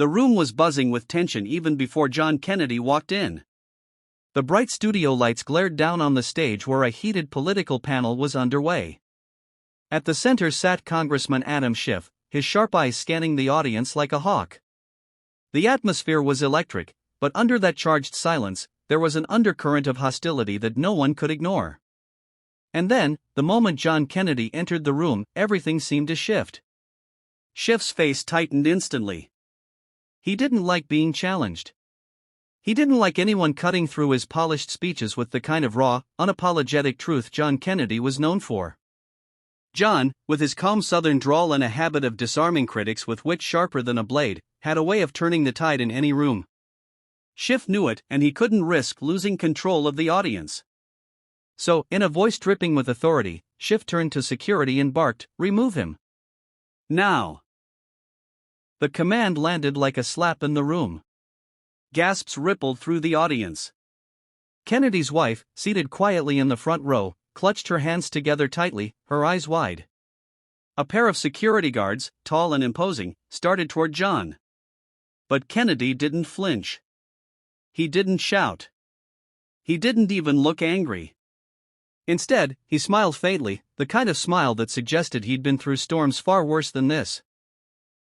The room was buzzing with tension even before John Kennedy walked in. The bright studio lights glared down on the stage where a heated political panel was underway. At the center sat Congressman Adam Schiff, his sharp eyes scanning the audience like a hawk. The atmosphere was electric, but under that charged silence, there was an undercurrent of hostility that no one could ignore. And then, the moment John Kennedy entered the room, everything seemed to shift. Schiff's face tightened instantly. He didn't like being challenged. He didn't like anyone cutting through his polished speeches with the kind of raw, unapologetic truth John Kennedy was known for. John, with his calm southern drawl and a habit of disarming critics with wit sharper than a blade, had a way of turning the tide in any room. Schiff knew it, and he couldn't risk losing control of the audience. So, in a voice dripping with authority, Schiff turned to security and barked, "Remove him. Now." The command landed like a slap in the room. Gasps rippled through the audience. Kennedy's wife, seated quietly in the front row, clutched her hands together tightly, her eyes wide. A pair of security guards, tall and imposing, started toward John. But Kennedy didn't flinch. He didn't shout. He didn't even look angry. Instead, he smiled faintly, the kind of smile that suggested he'd been through storms far worse than this.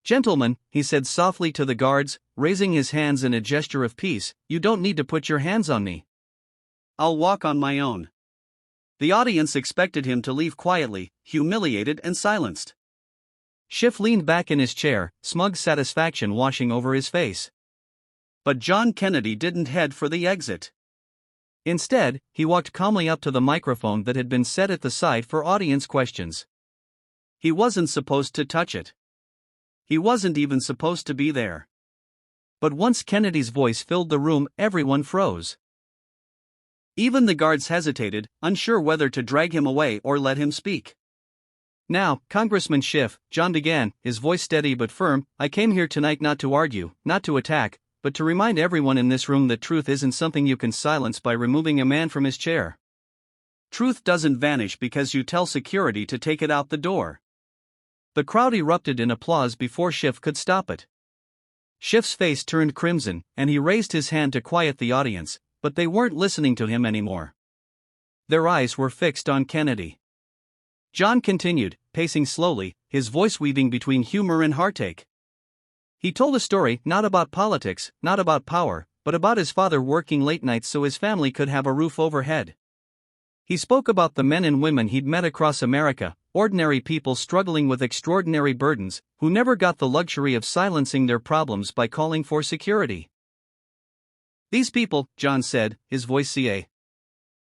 "Gentlemen," he said softly to the guards, raising his hands in a gesture of peace, "you don't need to put your hands on me. I'll walk on my own." The audience expected him to leave quietly, humiliated and silenced. Schiff leaned back in his chair, smug satisfaction washing over his face. But John Kennedy didn't head for the exit. Instead, he walked calmly up to the microphone that had been set at the side for audience questions. He wasn't supposed to touch it. He wasn't even supposed to be there. But once Kennedy's voice filled the room, everyone froze. Even the guards hesitated, unsure whether to drag him away or let him speak. "Now, Congressman Schiff," John began, his voice steady but firm, "I came here tonight not to argue, not to attack, but to remind everyone in this room that truth isn't something you can silence by removing a man from his chair. Truth doesn't vanish because you tell security to take it out the door." The crowd erupted in applause before Schiff could stop it. Schiff's face turned crimson, and he raised his hand to quiet the audience, but they weren't listening to him anymore. Their eyes were fixed on Kennedy. John continued, pacing slowly, his voice weaving between humor and heartache. He told a story not about politics, not about power, but about his father working late nights so his family could have a roof overhead. He spoke about the men and women he'd met across America, ordinary people struggling with extraordinary burdens, who never got the luxury of silencing their problems by calling for security. "These people," John said, his voice ca.